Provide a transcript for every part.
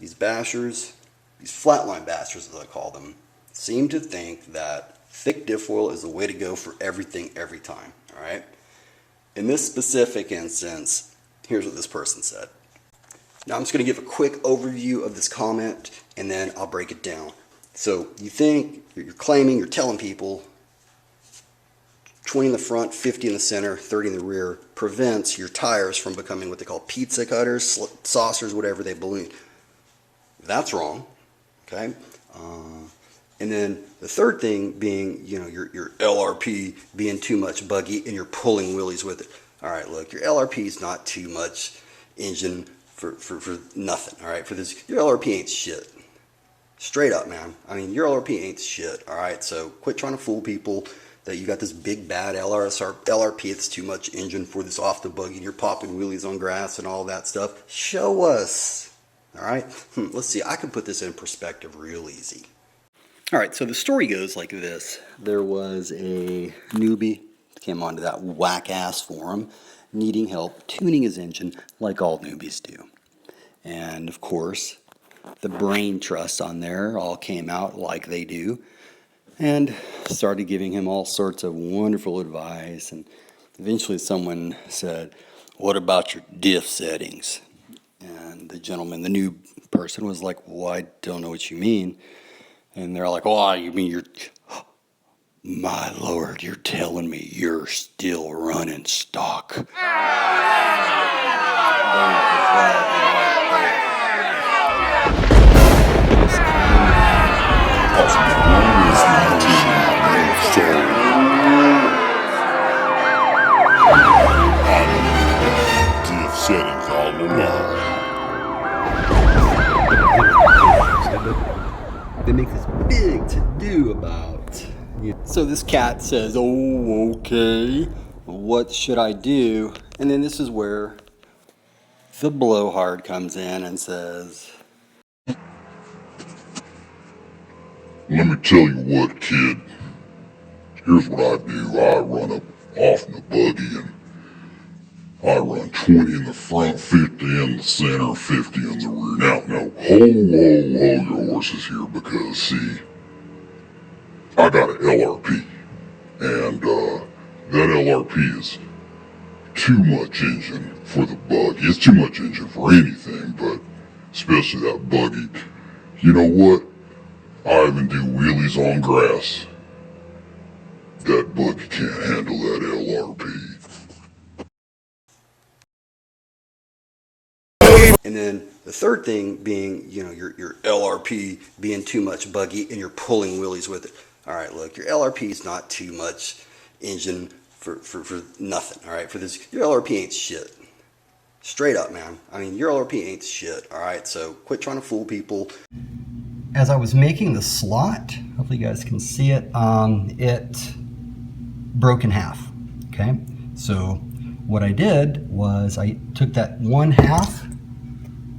these bashers, these flatline bashers as I call them, seem to think that thick diff oil is the way to go for everything every time, all right? In this specific instance, here's what this person said. Now I'm just going to give a quick overview of this comment and then I'll break it down. So you think, you're claiming, you're telling people 20 in the front, 50 in the center, 30 in the rear prevents your tires from becoming what they call pizza cutters, saucers, whatever they balloon. That's wrong, okay? And then the third thing being, you know, your LRP being too much buggy and you're pulling wheelies with it. All right, look, your LRP is not too much engine for nothing, all right? For this, your LRP ain't shit. Straight up, man. I mean, your LRP ain't shit, all right? So quit trying to fool people that you got this big bad LRP, it's too much engine for this off the buggy and you're popping wheelies on grass and all that stuff. Show us, all right? Let's see, I can put this in perspective real easy. All right, so the story goes like this. There was a newbie came onto that whack-ass forum needing help tuning his engine like all newbies do. And of course, the brain trusts on there all came out like they do and started giving him all sorts of wonderful advice. And eventually someone said, "What about your diff settings?" And the gentleman, the new person, was like, "Well, I don't know what you mean." And they're like, "Oh, you mean you're... My Lord, you're telling me you're still running stock." Settings all along. They make this big to-do about. So this cat says, "Oh, okay, what should I do?" And then this is where the blowhard comes in and says, "Let me tell you what, kid. Here's what I do. I run up off in the buggy and I run 20 in the front, 50 in the center, 50 in the rear. Now, hold your horses here because, see, I got an LRP. And that LRP is too much engine for the buggy. It's too much engine for anything, but especially that buggy. You know what? I even do wheelies on grass. That buggy can't handle that LRP. and then the third thing being, you know, your LRP being too much buggy and you're pulling wheelies with it. All right, look, your LRP is not too much engine for nothing, all right? For this, your LRP ain't shit. Straight up, man. I mean, your LRP ain't shit, all right? So quit trying to fool people. As I was making the slot, hopefully you guys can see it, it broke in half, okay? So what I did was I took that one half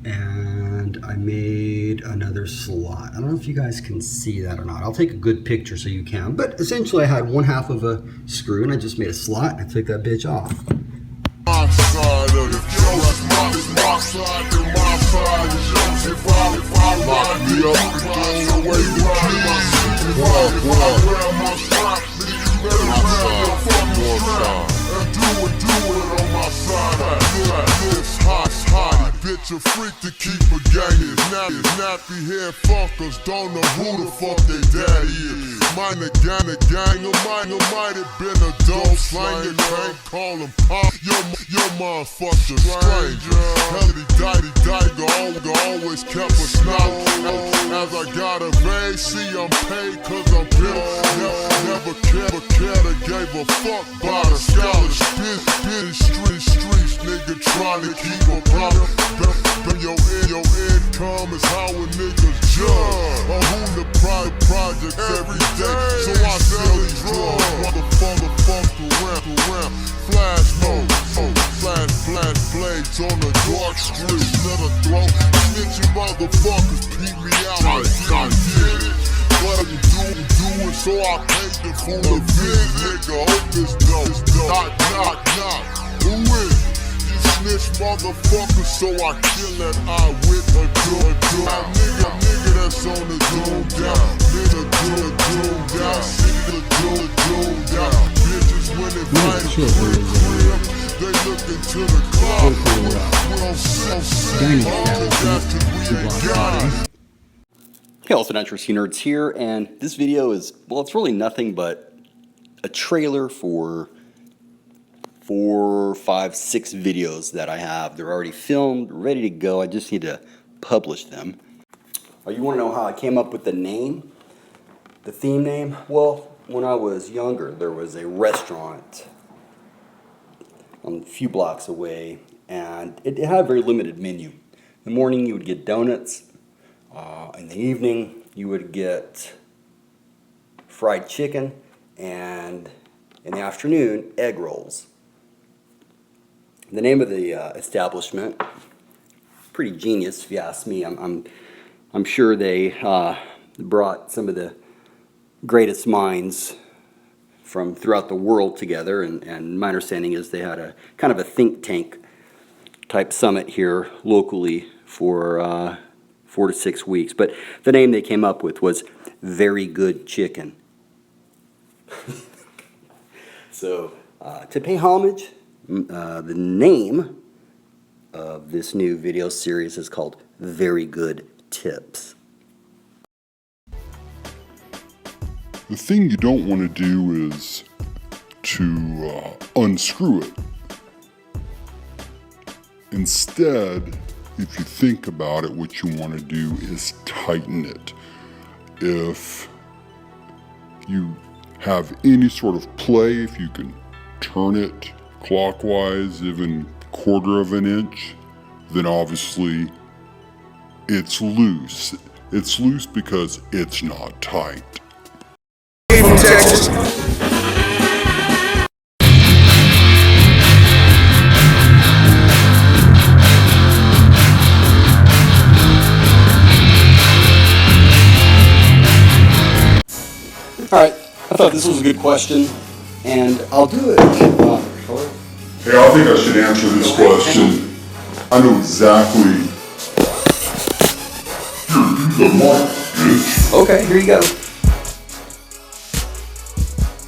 and I made another slot. I don't know if you guys can see that or not. I'll take a good picture so you can. But essentially I had one half of a screw and I just made a slot and I took that bitch off. Bitch, a freak to keep a gang. Nappy head fuckers don't know who the fuck they daddy is. Mine a gang of mine might have been a dope slanger. Can't call him pop. Your motherfucker stranger. Helly Diga always kept a snout. As I got a vague, see I'm paid cause I'm built. Never cared or gave a fuck by the scholarship. Spin streets, nigga trying to keep a problem. Your income is how a nigga judge. On who the projects every day. So I sell these drugs. Motherfucker around. Flash mode. Flash blades on the dark street. Let her throw. Snitching motherfuckers peep me out. I get it. What I'm doing, so I paid the fool a big nigga. Hope this dope. Knock. Who is it? Snitch motherfucker, so I kill that eye with a gun. shit, it was dining establishment 2 blocks away. Hey, also Interesting Nerds here, and this video is, well, it's really nothing but a trailer for 4, 5, 6 videos that I have. They're already filmed, ready to go. I just need to publish them. You want to know how I came up with the name, the theme name? Well, when I was younger, there was a restaurant a few blocks away, and it had a very limited menu. In the morning, you would get donuts. In the evening, you would get fried chicken, and in the afternoon, egg rolls. The name of the establishment, pretty genius if you ask me. I'm sure they brought some of the greatest minds from throughout the world together, and my understanding is they had a kind of a think tank type summit here locally for 4 to 6 weeks. But the name they came up with was Very Good Chicken. So to pay homage, the name of this new video series is called Very Good Tips. The thing you don't want to do is to unscrew it. Instead, if you think about it, what you want to do is tighten it. If you have any sort of play, if you can turn it clockwise, even 1/4 of an inch, then obviously it's loose. It's loose because it's not tight. Alright, I thought this was a good question, and I'll do it. Hey, I think I should answer this question. I know exactly. Here, the mark, bitch. Okay, here you go.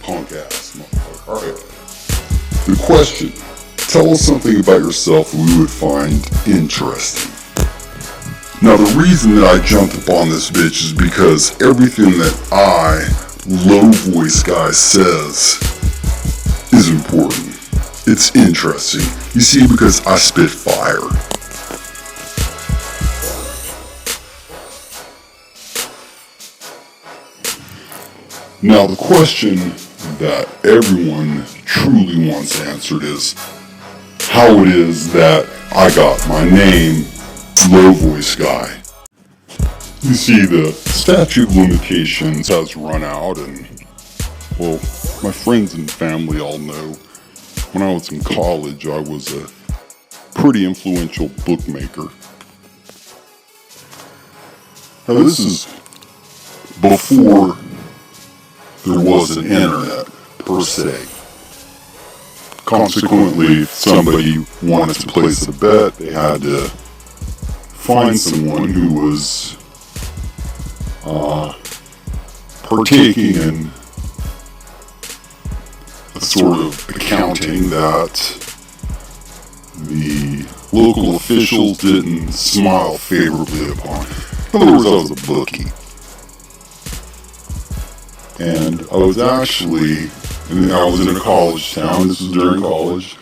Punk ass motherfucker. Alright. The question. Tell us something about yourself we would find interesting. Now, the reason that I jumped upon this bitch is because everything that low voice guy says is important. It's interesting. You see, because I spit fire. Now the question that everyone truly wants answered is how it is that I got my name, Low Voice Guy. You see, the statute of limitations has run out, and, well, my friends and family all know when I was in college I was a pretty influential bookmaker. Now this is before there was an internet, per se. Consequently, if somebody wanted to place a bet, they had to find someone who was partaking in a sort of accounting that the local officials didn't smile favorably upon. In other words, I was a bookie. And I was in a college town, this was during college,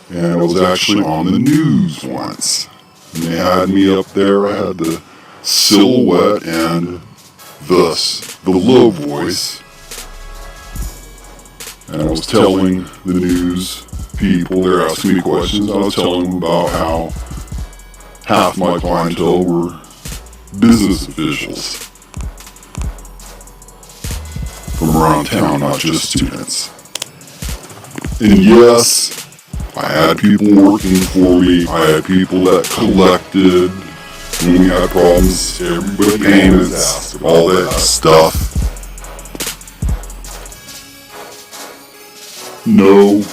and I was actually on the news once. And they had me up there, I had the silhouette and thus the low voice, and I was telling the news people, they're asking me questions, I was telling them about how half my clientele were business officials from around town, not just students. And yes, I had people working for me, I had people that collected when we had problems, everybody payments, all that stuff. No,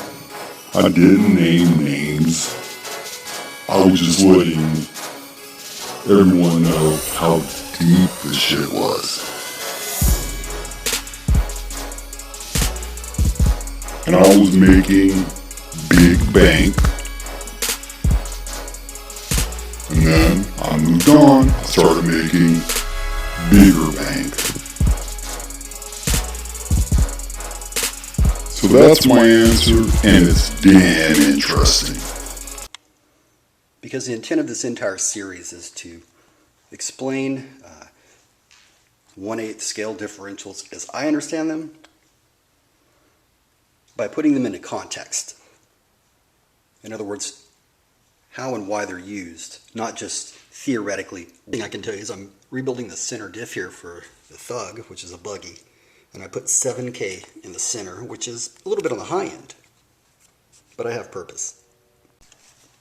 I didn't name names. I was just letting everyone know how deep this shit was. and I was making big bank. And then I moved on, I started making bigger bank. So that's my answer, and it's damn interesting. Because the intent of this entire series is to explain 1/8 scale differentials as I understand them by putting them into context. In other words, how and why they're used, not just theoretically. The thing I can tell you is I'm rebuilding the center diff here for the Thug, which is a buggy, and I put 7K in the center, which is a little bit on the high end, but I have purpose.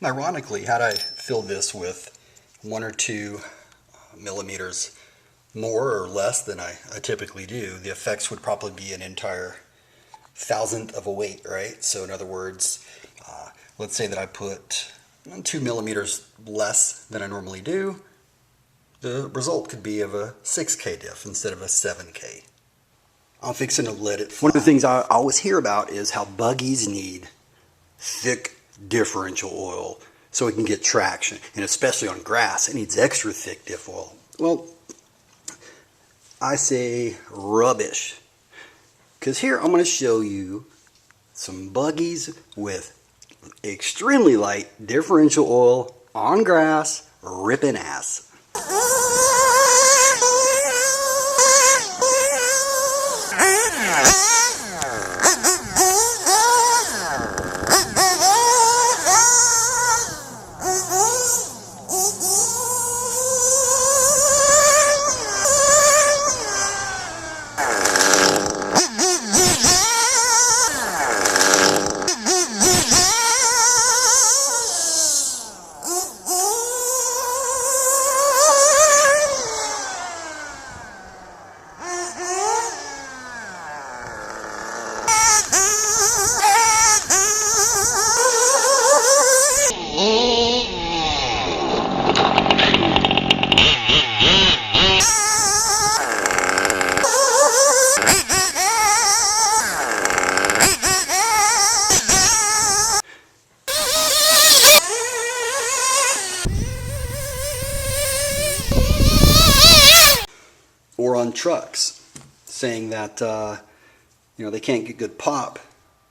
Ironically, had I filled this with 1 or 2 millimeters more or less than I typically do, the effects would probably be an entire 1,000th of a weight, right? So in other words, let's say that I put 2 millimeters less than I normally do, the result could be of a 6K diff instead of a 7K. I'm fixing to let it fly. One of the things I always hear about is how buggies need thick differential oil so it can get traction, and especially on grass it needs extra thick diff oil. Well, I say rubbish, because here I'm going to show you some buggies with extremely light differential oil on grass ripping ass. Or on trucks, saying that they can't get good pop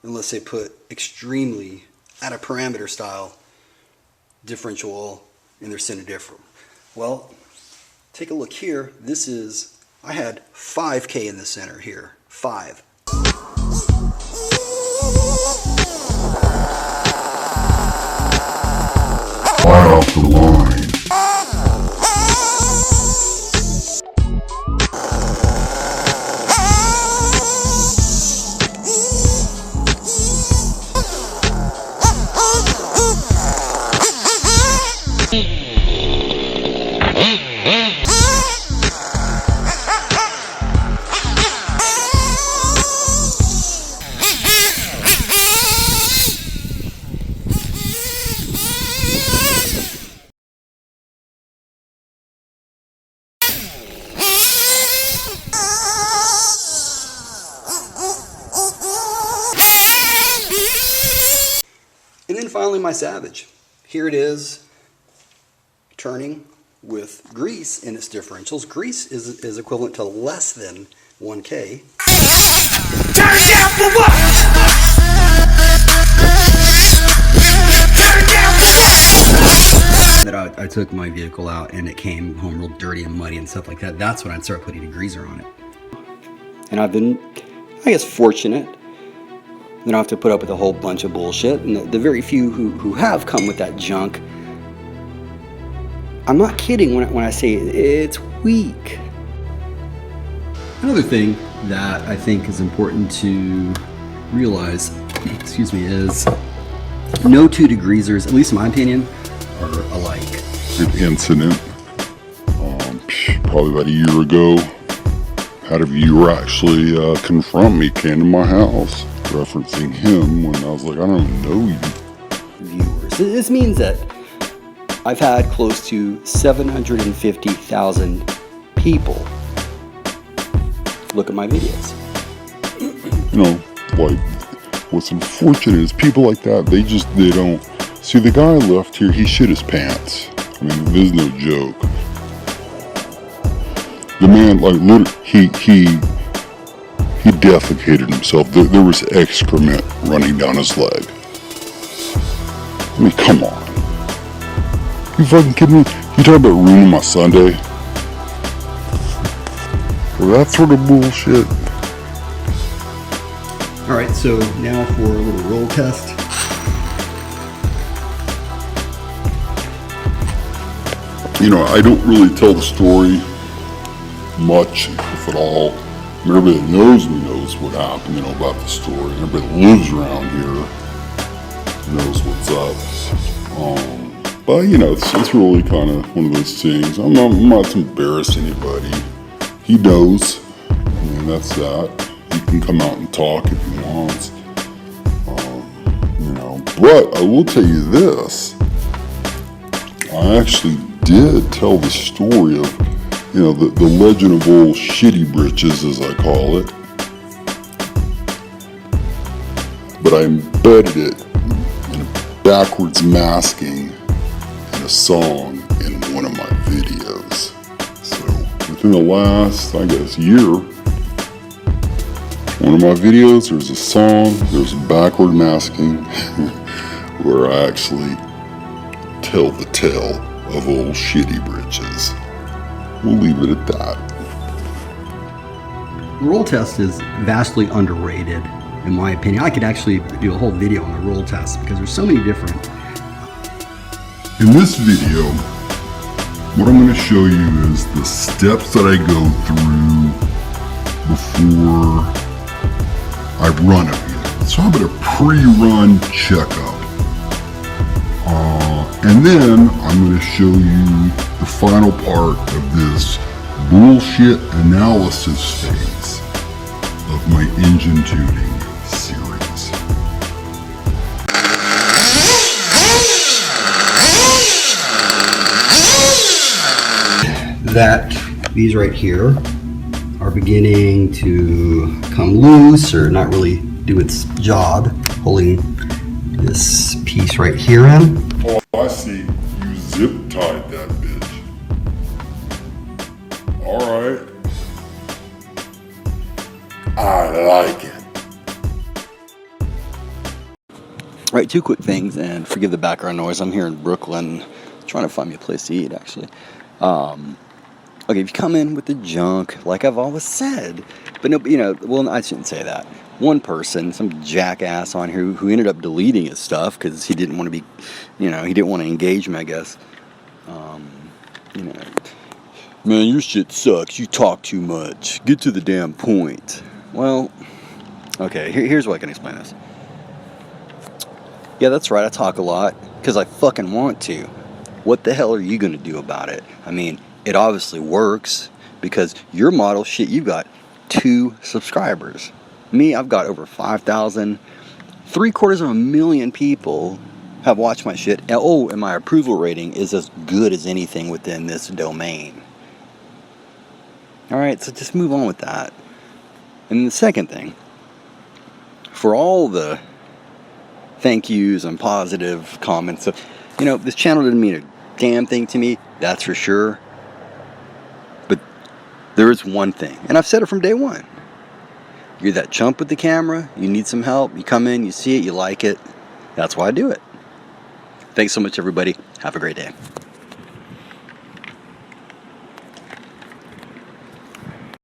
unless they put extremely out of parameter style differential oil in their center diff. Well, take a look here. I had 5K in the center here, 5. Right off the line. And then finally my Savage. Here it is, turning with grease in its differentials. Grease is equivalent to less than 1K. Turn down for what? Turn down for what? That I took my vehicle out and it came home real dirty and muddy and stuff like that. That's when I'd start putting a degreaser on it. And I've been, I guess, fortunate. They don't have to put up with a whole bunch of bullshit. And the very few who have come with that junk, I'm not kidding when I say it's weak. Another thing that I think is important to realize, is no 2 degreasers, at least in my opinion, are alike. An incident, probably about a year ago, had a viewer actually confront me, came to my house, referencing him when I was like, I don't know you. Viewers. This means that I've had close to 750,000 people look at my videos. You know, like what's unfortunate is people like that, they don't see. The guy left here, he shit his pants. I mean, there's no joke. The man, like, literally, he defecated himself. There was excrement running down his leg. I mean, come on. You fucking kidding me? You talking about ruining my Sunday? For that sort of bullshit? Alright, so now for a little roll test. You know, I don't really tell the story much, if at all. I mean, everybody that knows me knows what happened, you know, about the story. Everybody that lives around here knows what's up. But, you know, it's really kind of one of those things. I'm not to embarrass anybody. He knows. I mean, that's that. He can come out and talk if he wants. You know, but I will tell you this. I actually did tell the story of, you know, the legend of old shitty britches, as I call it. But I embedded it in a backwards masking in a song in one of my videos. So within the last, I guess, year, one of my videos, there's a song, there's a backward masking where I actually tell the tale of old shitty britches. We'll leave it at that. The roll test is vastly underrated, in my opinion. I could actually do a whole video on the roll test because there's so many different. In this video, what I'm going to show you is the steps that I go through before I run a video. So I'm going to pre-run checkup. And then I'm going to show you the final part of this bullshit analysis phase of my engine tuning series. That these right here are beginning to come loose or not really do its job, holding this piece right here in. Oh, I see. You zip-tied that bitch. Alright. I like it. Right, two quick things, and forgive the background noise. I'm here in Brooklyn, trying to find me a place to eat, actually. Okay, if you come in with the junk, like I've always said, but no, you know, well, I shouldn't say that. One person, some jackass on here who ended up deleting his stuff because he didn't want to be, you know, he didn't want to engage me, I guess. You know, man, your shit sucks. You talk too much. Get to the damn point. Well, okay, here's what I can explain this. Yeah, that's right, I talk a lot because I fucking want to. What the hell are you going to do about it? I mean, it obviously works because your model, shit, you've got 2 subscribers. Me, I've got over 5,000. 750,000 people have watched my shit. Oh, and my approval rating is as good as anything within this domain. Alright, so just move on with that. And the second thing, for all the thank yous and positive comments, so, you know, this channel didn't mean a damn thing to me, that's for sure. But there is one thing, and I've said it from day one. You're that chump with the camera, you need some help, you come in, you see it, you like it. That's why I do it. Thanks so much, everybody. Have a great day.